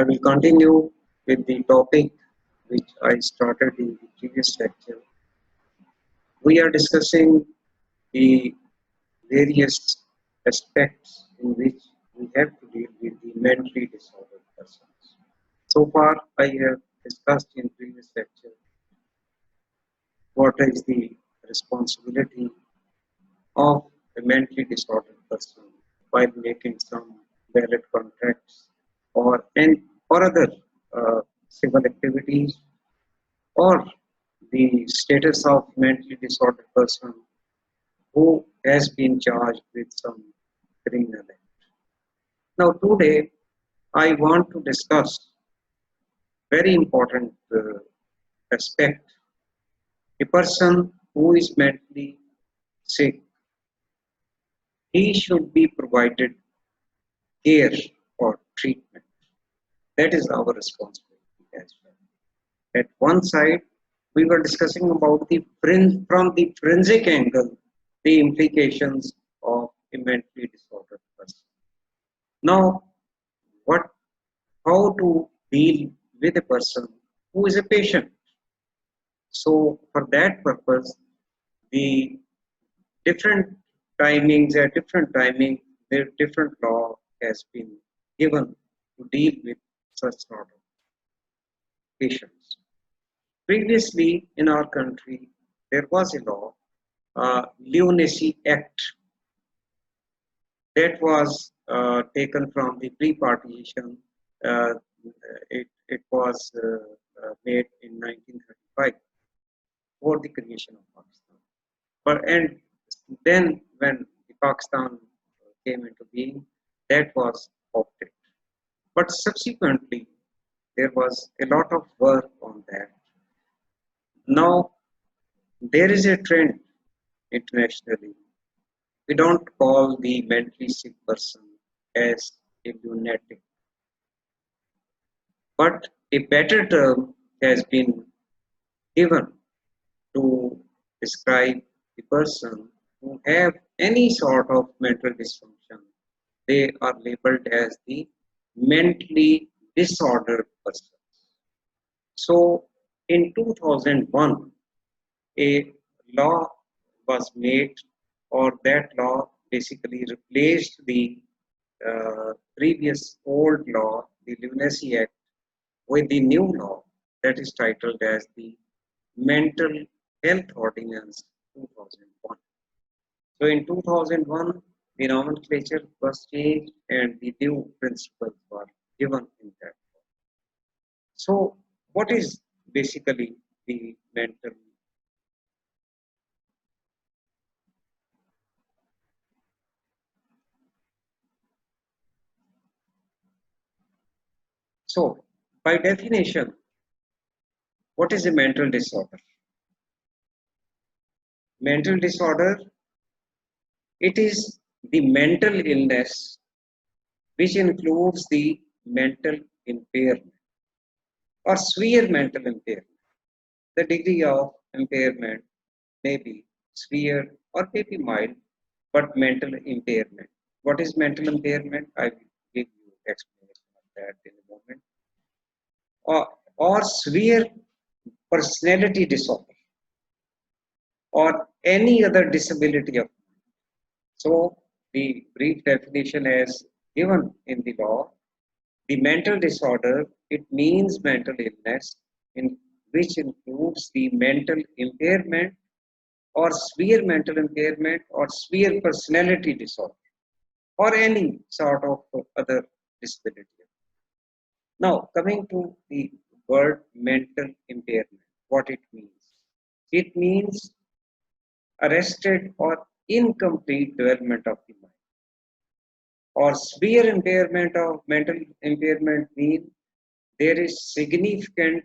I will continue with the topic which I started in the previous lecture. We are discussing the various aspects in which we have to deal with the mentally disordered persons. So far, I have discussed in previous lecture what is the responsibility of a mentally disordered person while making some valid contracts or other civil activities, or the status of mentally disordered person who has been charged with some criminal act. Now today I want to discuss very important aspect. A person who is mentally sick, he should be provided care or treatment. That is our responsibility as well. At one side, we were discussing about from the forensic angle, the implications of a mentally disordered person. Now, what, how to deal with a person who is a patient? So, for that purpose, the different timings at different timing, the different law has been given to deal with such sort of patients. Previously, in our country, there was a law, Lunacy Act, that was taken from the pre-partition. Uh, it was made in 1935 for the creation of Pakistan. And then when the Pakistan came into being, that was opted. But subsequently, there was a lot of work on that. Now, there is a trend internationally. We don't call the mentally sick person as a lunatic, but a better term has been given to describe the person who have any sort of mental dysfunction. They are labeled as the mentally disordered person. So in 2001, a law was made, or that law basically replaced the previous old law, the Lunacy Act, with the new law that is titled as the Mental Health Ordinance 2001. So in 2001, the nomenclature was changed and the new principles were given in that law. So what is basically the mental? So by definition, what is a mental disorder? Mental disorder, it is the mental illness which includes the mental impairment or severe mental impairment. The degree of impairment may be severe or may be mild, but mental impairment. What is mental impairment? I will give you explanation of that in a moment. Or severe personality disorder or any other disability of mind. So the brief definition as given in the law, the mental disorder, it means mental illness in which includes the mental impairment or severe mental impairment or severe personality disorder or any sort of other disability. Now, coming to the word mental impairment, what it means? It means arrested or incomplete development of the mind. Or severe impairment of mental impairment means there is significant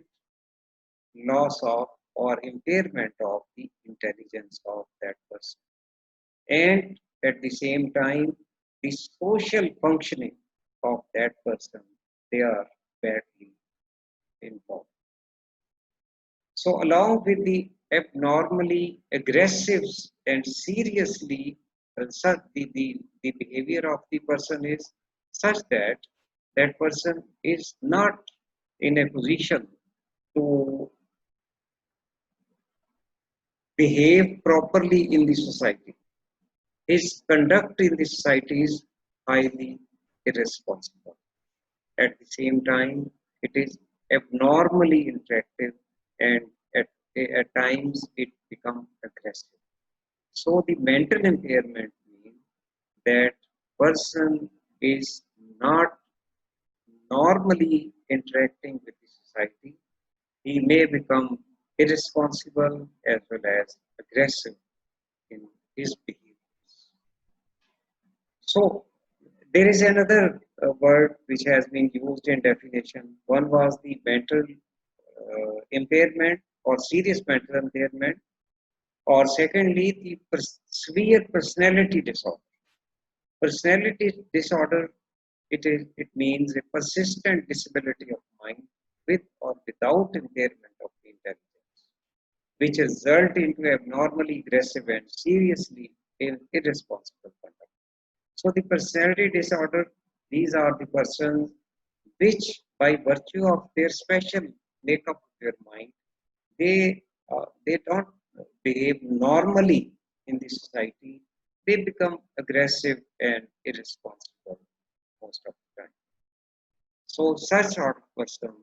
loss of or impairment of the intelligence of that person. And at the same time, the social functioning of that person, they are badly involved. So along with the abnormally aggressive and seriously the behavior of the person is such that that person is not in a position to behave properly in the society. His conduct in the society is highly irresponsible. At the same time, it is abnormally interactive and at times it becomes aggressive. So the mental impairment means that person is not normally interacting with the society. He may become irresponsible as well as aggressive in his behaviors. So there is another word which has been used in definition. One was the mental impairment or serious mental impairment, or secondly, the severe personality disorder. Personality disorder, it means a persistent disability of mind with or without impairment of the intelligence, which result into abnormally aggressive and seriously irresponsible conduct. So the personality disorder, these are the persons which, by virtue of their special makeup of their mind, they don't behave normally in the society. They become aggressive and irresponsible most of the time. So such sort of person,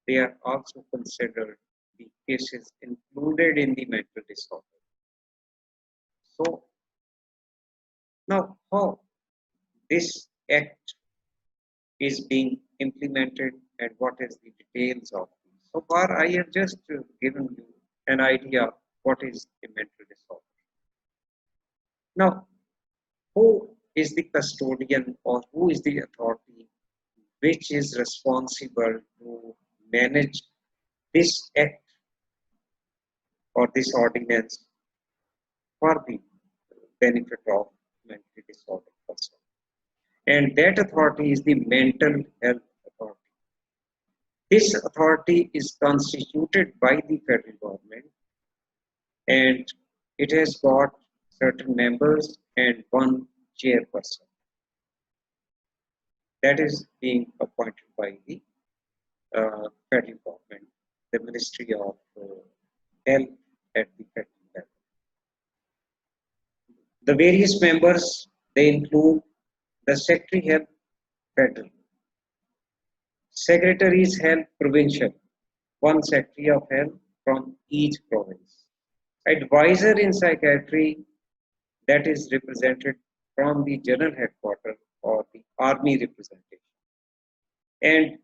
they are also considered the cases included in the mental disorder. So now how this act is being implemented and what is the details of it. So far, I have just given you an idea what is a mental disorder. Now, who is the custodian or who is the authority which is responsible to manage this act or this ordinance for the benefit of mentally disordered person? And that authority is the mental health authority. This authority is constituted by the federal government and it has got certain members and one chairperson that is being appointed by the federal government, the Ministry of Health at the federal level. The various members, they include the Secretary Health Federal, Secretaries Health Provincial, one Secretary of Health from each province. Advisor in psychiatry, that is represented from the general headquarters or the army representation. And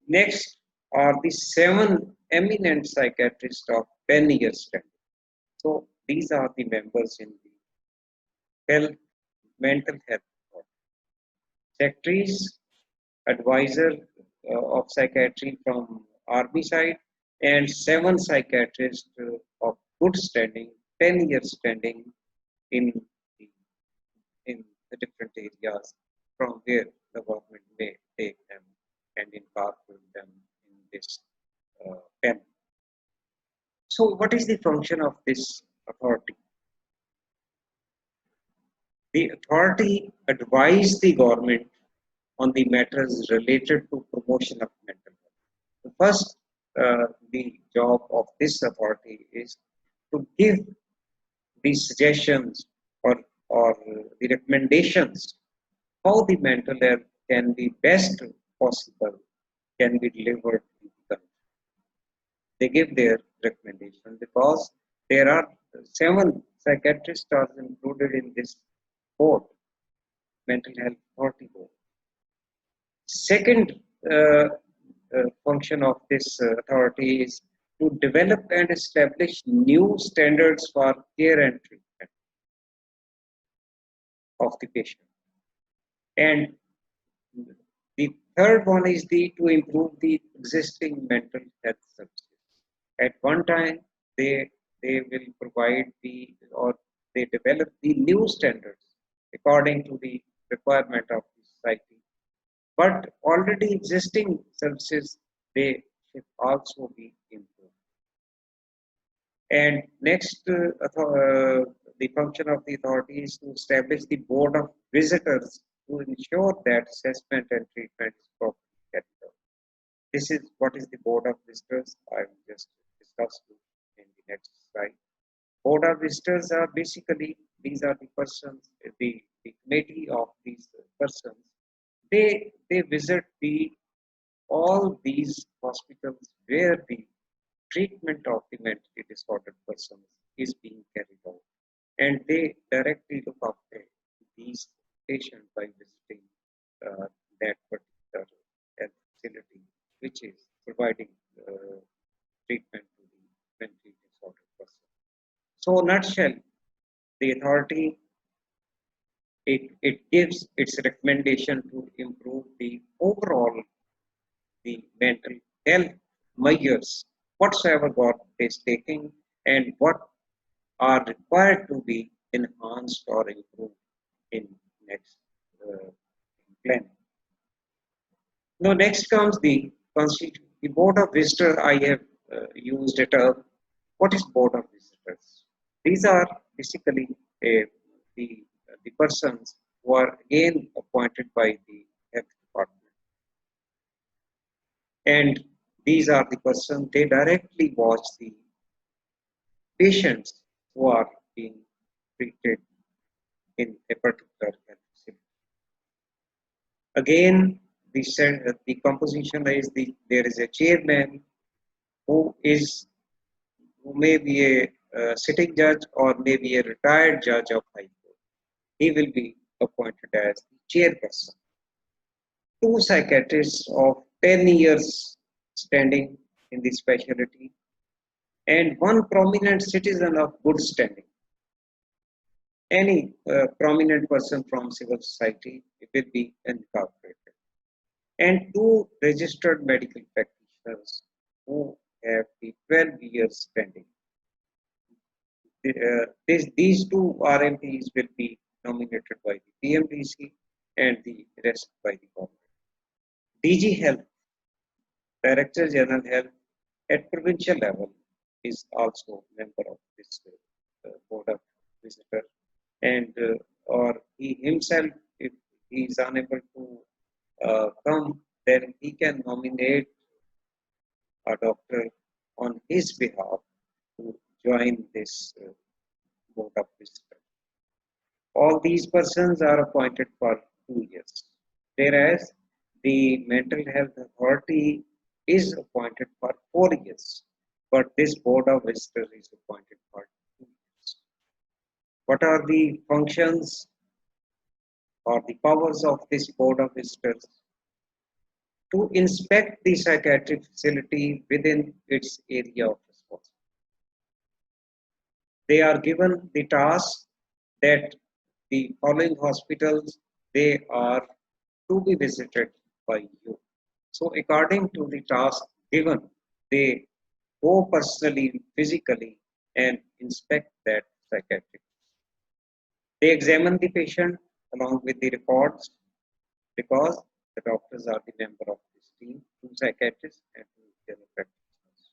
next are the 7 eminent psychiatrists of 10 years standing. So these are the members in the mental health board. Secretaries, advisor of psychiatry from army side, and 7 psychiatrists of good standing, 10 years standing in the, in the different areas from where the government may take them and incorporate them in this pen. So what is the function of this authority? The authority advises the government on the matters related to promotion of mental health. The first, the job of this authority is to give the suggestions or the recommendations how the mental health can be best possible, can be delivered to the country. They give their recommendation because there are 7 psychiatrists are included in this board, mental health authority board. Second function of this authority is to develop and establish new standards for care and treatment of the patient. And the third one is to improve the existing mental health services. At one time, they will provide or they develop the new standards according to the requirement of the society. But already existing services, they should also be improved. And next, the function of the authority is to establish the board of visitors to ensure that assessment and treatment is properly This is what is the board of visitors. I will just discuss in the next slide. Board of visitors are basically, these are the persons, the committee of these persons. They visit all these hospitals where the treatment of the mentally disordered persons is being carried out. And they directly look after these patients by visiting that particular health facility, which is providing treatment to the mentally disordered person. So, nutshell, the authority it gives its recommendation to improve the overall the mental health measures whatsoever government is taking and what are required to be enhanced or improved in next plan. Now, next comes the constitution. The board of visitors. I have used it up. What is board of visitors? These are basically the persons who are again appointed by the health department, and these are the persons they directly watch the patients who are being treated in a particular health facility. Again, the composition is there is a chairman who is who may be a sitting judge or may be a retired judge of high court. He will be appointed as the chairperson. Two psychiatrists of 10 years standing in the specialty and one prominent citizen of good standing. Any prominent person from civil society will be incorporated. And two registered medical practitioners who have the 12 years standing. These two RMPs will be nominated by the PMDC and the rest by the government. DG Health, Director General Health at provincial level, is also member of this board of visitor, and or he himself, if he is unable to come, then he can nominate a doctor on his behalf to join this board of visitors. All these persons are appointed for 2 years, whereas the mental health authority is appointed for 4 years, but this board of visitors is appointed for 2 years. What are the functions or the powers of this board of visitors? To inspect the psychiatric facility within its area of responsibility. They are given the task that the following hospitals they are to be visited by you. So according to the task given, they go personally, physically, and inspect that psychiatric. They examine the patient along with the records because the doctors are the member of this team, two psychiatrists and two general practitioners.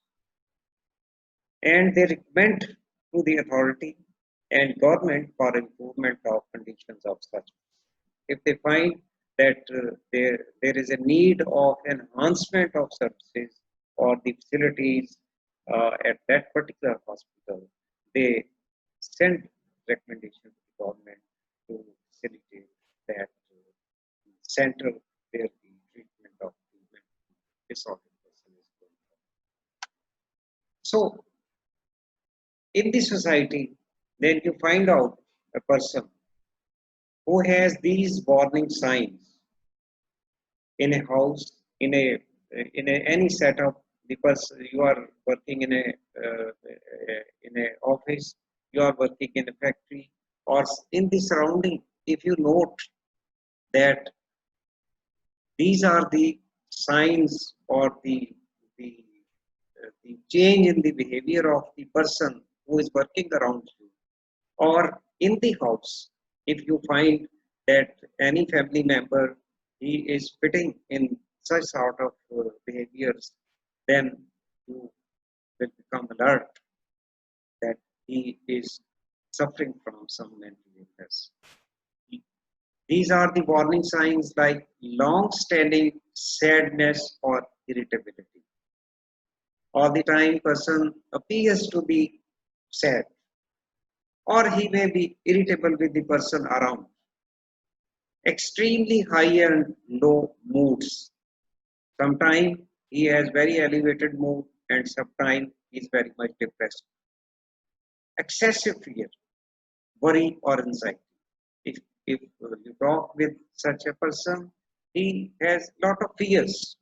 And they recommend to the authority and government for improvement of conditions of such. If they find that there is a need of enhancement of services or the facilities at that particular hospital, they send recommendation to the government to facilitate that center where the treatment of the mental disordered person is going on. So, in the society, then you find out a person who has these warning signs in a house, any setup. The person you are working in a office, you are working in a factory, or in the surrounding. If you note that these are the signs or the change in the behavior of the person who is working around you, or in the house, if you find that any family member he is fitting in such sort of behaviors, then you will become alert that he is suffering from some mental illness. These are the warning signs like long-standing sadness or irritability. All the time person appears to be sad, or he may be irritable with the person around. Extremely high and low moods. Sometimes he has very elevated mood and sometimes he is very much depressed. Excessive fear, worry or anxiety. If you talk with such a person, he has lot of fears,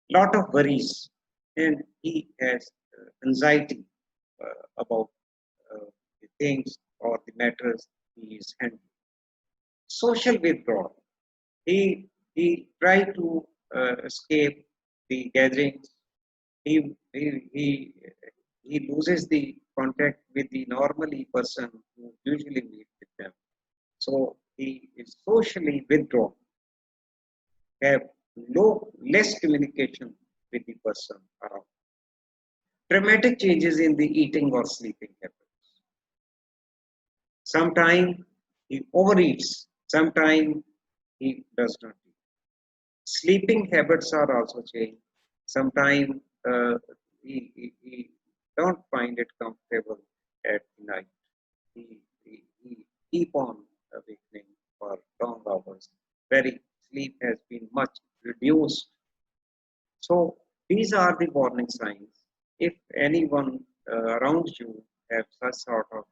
lot of worries, and he has anxiety about the things or the matters he is handling. Social withdrawal. He tried to escape the gatherings. He, he, he, he loses the contact with the normally person who usually meet with them. So he is socially withdrawn, have less communication with the person around. Dramatic changes in the eating or sleeping habits. Sometimes he overeats, sometimes he does not eat. Sleeping habits are also changed. Sometimes he don't find it comfortable at night. He keep on awakening for long hours. Very sleep has been much reduced. So these are the warning signs. If anyone around you have such sort of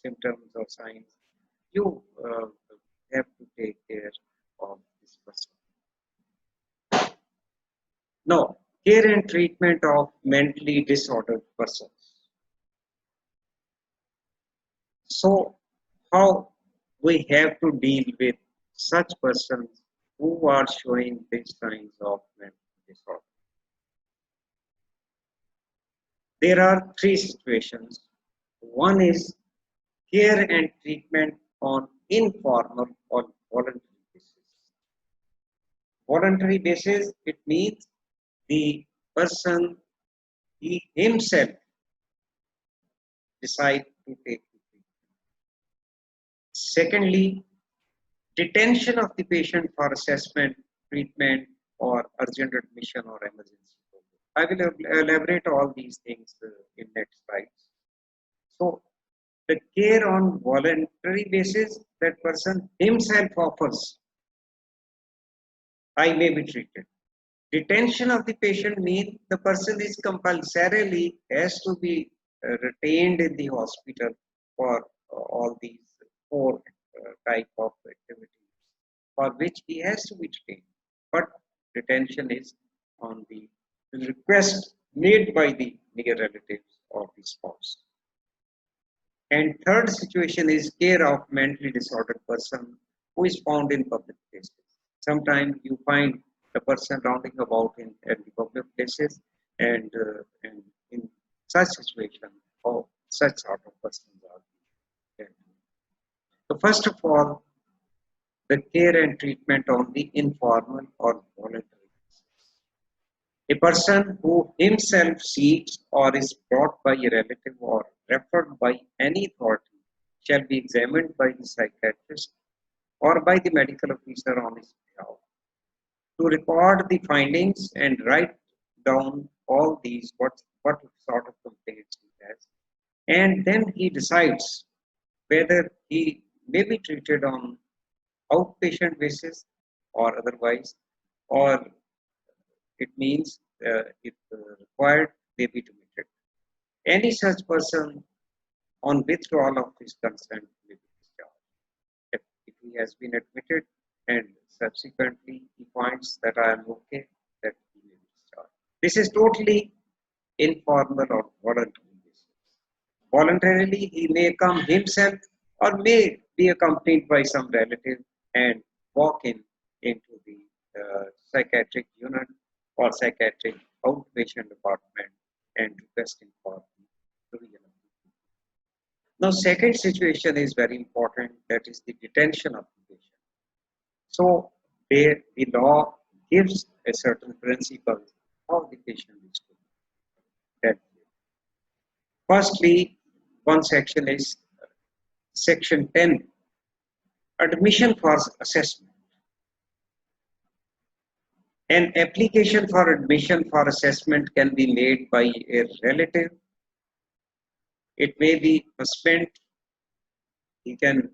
symptoms or signs, you have to take care of this person. Now, care and treatment of mentally disordered persons. So, how we have to deal with such persons who are showing these signs of mental disorder? There are three situations. One is care and treatment on informal or voluntary basis. Voluntary basis, it means the person he himself decide to take the treatment. Secondly, detention of the patient for assessment, treatment, or urgent admission or emergency. I will elaborate all these things in next slides. So, the care on voluntary basis, that person himself offers, I may be treated. Detention of the patient means the person is compulsorily has to be retained in the hospital for all these four type of activities for which he has to be detained. But detention is on the request made by the near relatives or the spouse. And third situation is care of mentally disordered person who is found in public places. Sometimes you find the person rounding about in the public places, and in such situation, or such sort of persons are there. So first of all, the care and treatment on the informal or voluntary basis. A person who himself seeks or is brought by a relative or referred by any authority shall be examined by the psychiatrist or by the medical officer on his behalf to record the findings and write down all these what sort of complaints he has, and then he decides whether he may be treated on outpatient basis or otherwise, or it means if required, they be admitted. Any such person on withdrawal of his consent may be discharged. If he has been admitted and subsequently he finds that I am okay, that he may be discharged. This is totally informal or voluntary basis. Voluntarily, he may come himself or may be accompanied by some relative and walk into the psychiatric unit or psychiatric outpatient department and requesting for the provision of treatment. Now, second situation is very important, that is the detention of the patient. So, there the law gives a certain principle how the patient is to be dealt with. Firstly, one section is section 10, admission for assessment. An application for admission for assessment can be made by a relative. It may be husband. He can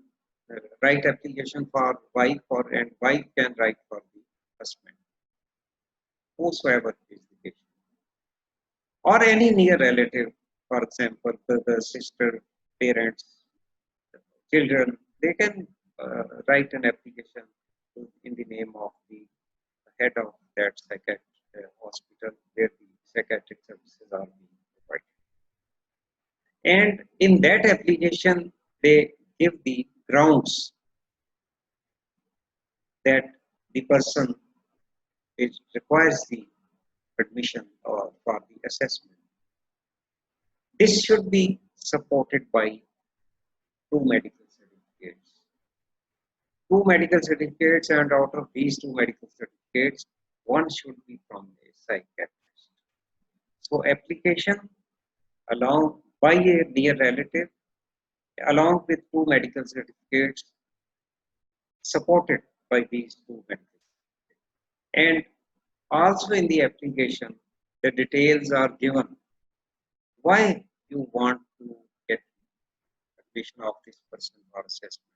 write application for wife, and wife can write for the husband, whosoever is the patient. Or any near relative, for example, brother, sister, parents, children, they can write an application in the name of the head of that psychiatric hospital where the psychiatric services are being provided. And in that application, they give the grounds that the person requires the admission or for the assessment. This should be supported by two medical certificates. Two medical certificates, and out of these two medical certificates, one should be from a psychiatrist. So application along by a near relative along with two medical certificates supported by these two medical certificates. And also in the application, the details are given why you want to get admission of this person for assessment.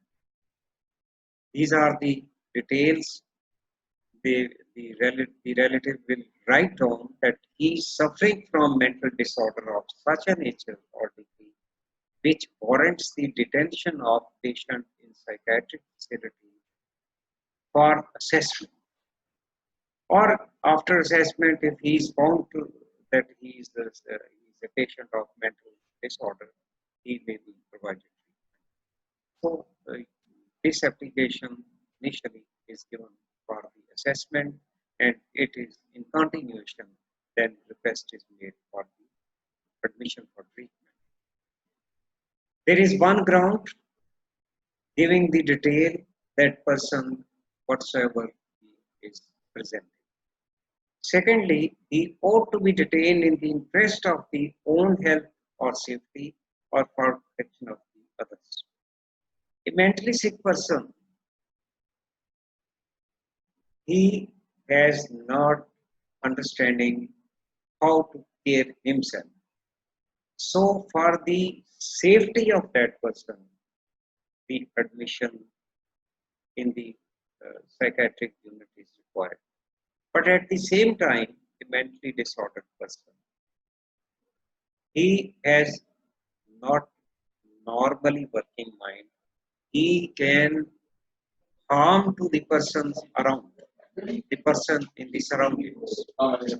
These are the details. The relative will write down that he is suffering from mental disorder of such a nature or degree which warrants the detention of patient in psychiatric facility for assessment. Or after assessment, if he is found that he is a patient of mental disorder, he may be provided treatment. So this application initially is given for the assessment, and it is in continuation then request is made for the admission for treatment. There is one ground giving the detail that person whatsoever he is presenting. Secondly, he ought to be detained in the interest of the own health or safety or for protection of the others. A mentally sick person, he has not understanding how to care himself. So for the safety of that person, the admission in the psychiatric unit is required. But at the same time, the mentally disordered person, he has not normally working mind. He can harm to the persons around, the person in the surroundings. Online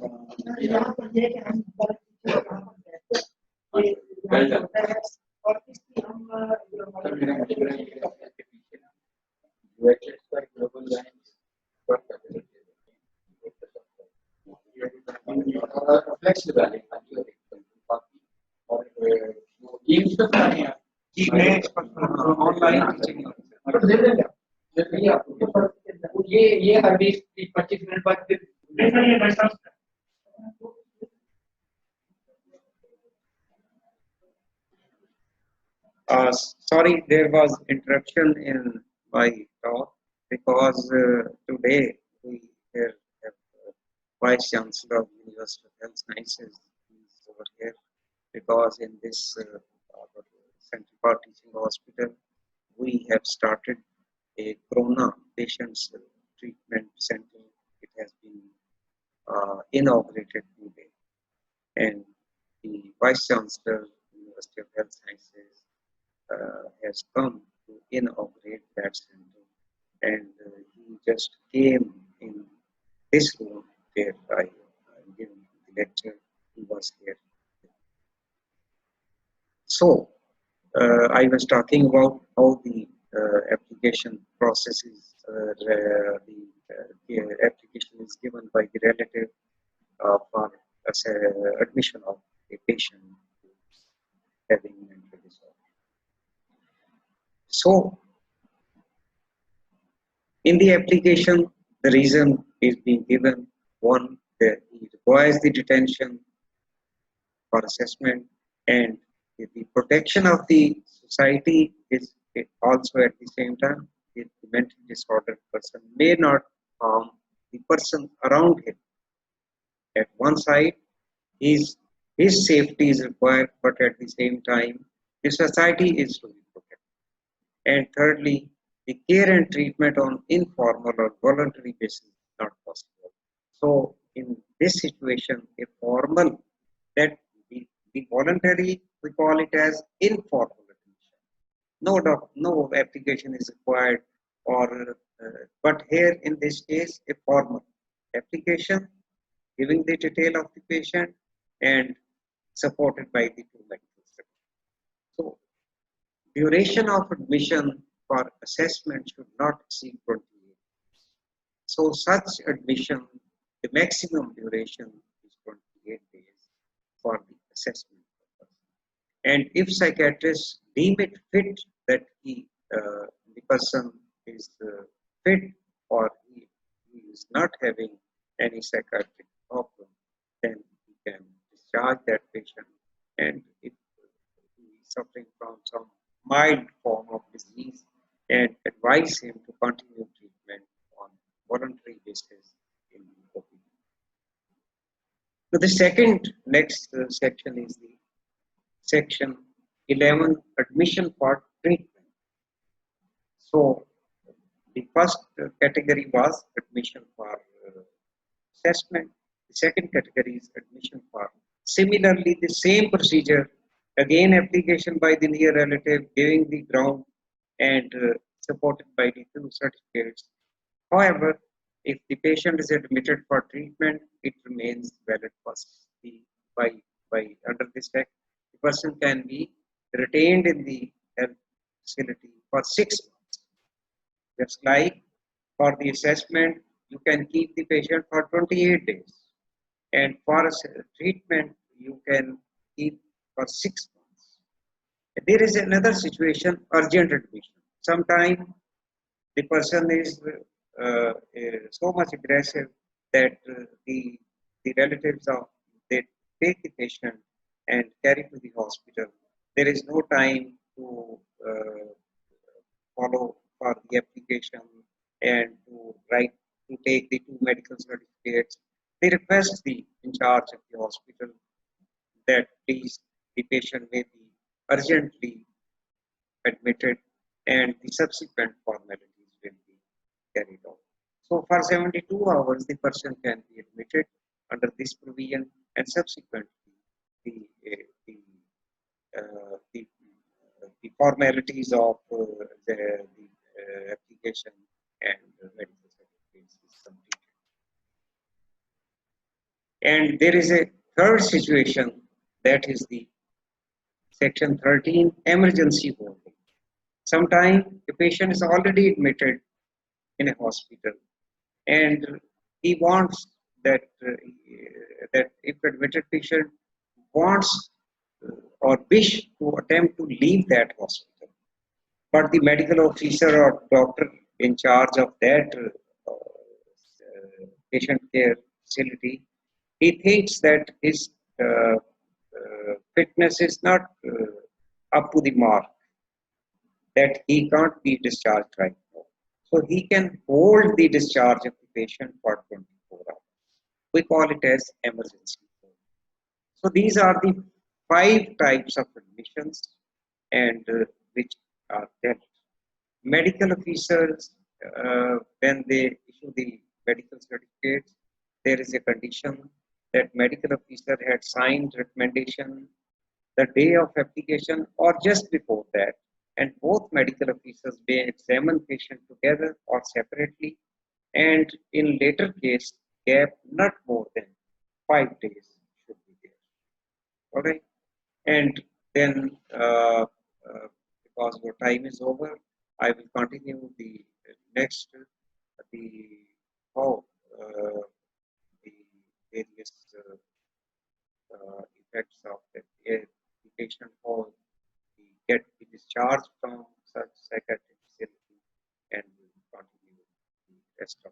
ये हर 20-25 minute बाद sorry, there was interruption in my talk because today we have Vice Chancellor of University of Health Sciences is over here because in this Central Park Teaching Hospital we have started a Corona patients treatment center. It has been inaugurated today, and the Vice Chancellor of University of Health Sciences has come to inaugurate that center, and he just came in this room where I am giving the lecture. He was here. So I was talking about how the application process is. The application is given by the relative for admission of a patient having mental disorder. So, in the application, the reason is being given. One, that he requires the detention for assessment, and the protection of the society is also at the same time. The mentally disordered person may not harm the person around him. At one side, his safety is required, but at the same time, the society is to be protected. And thirdly, the care and treatment on informal or voluntary basis is not possible. So in this situation, a formal that the voluntary, we call it as informal admission. No application is required, or but here in this case, a formal application giving the detail of the patient and supported by the two medical studies. So duration of admission for assessment should not exceed 28. So such admission, the maximum duration is 28 days for the assessment purpose. And if psychiatrists deem it fit that the person is fit, or he is not having any psychiatric problem, then he can discharge that patient. And if he is suffering from some mild form of disease, and advise him to continue treatment on voluntary basis in the OPD. So the second next section is the section 11, admission for treatment. So the first category was admission for assessment. The second category is admission for similarly the same procedure, again application by the near relative, giving the ground and supported by the two certificates. However, if the patient is admitted for treatment, it remains valid for the by under this act. The person can be retained in the health facility for 6 months. Just like for the assessment, you can keep the patient for 28 days, and for treatment, you can keep for 6 months. There is another situation: urgent admission. Sometimes the person is so much aggressive that the relatives of they take the patient and carry to the hospital. There is no time to follow for the application and to write to take the two medical certificates. They request the in charge of the hospital that please the patient may be urgently admitted, and the subsequent formalities will be carried out. So for 72 hours, the person can be admitted under this provision, and subsequently the the formalities of the application and medical certificates is completed. And there is a third situation, that is the section 13, emergency holding. Sometimes the patient is already admitted in a hospital, and he wants that that if admitted patient wants or wish to attempt to leave that hospital, but the medical officer or doctor in charge of that patient care facility, he thinks that his fitness is not up to the mark, that he can't be discharged right now. So he can hold the discharge of the patient for 24 hours. We call it as emergency. So these are the 5 types of admissions, and which are dealt. Medical officers, when they issue the medical certificates, there is a condition that medical officer had signed recommendation the day of application or just before that, and both medical officers may examine patient together or separately, and in later case, gap not more than 5 days should be there. All right, and then because your time is over, I will continue the next the how the various effects of the patient, how we get the discharge from such psychiatric facility, and we will continue the rest of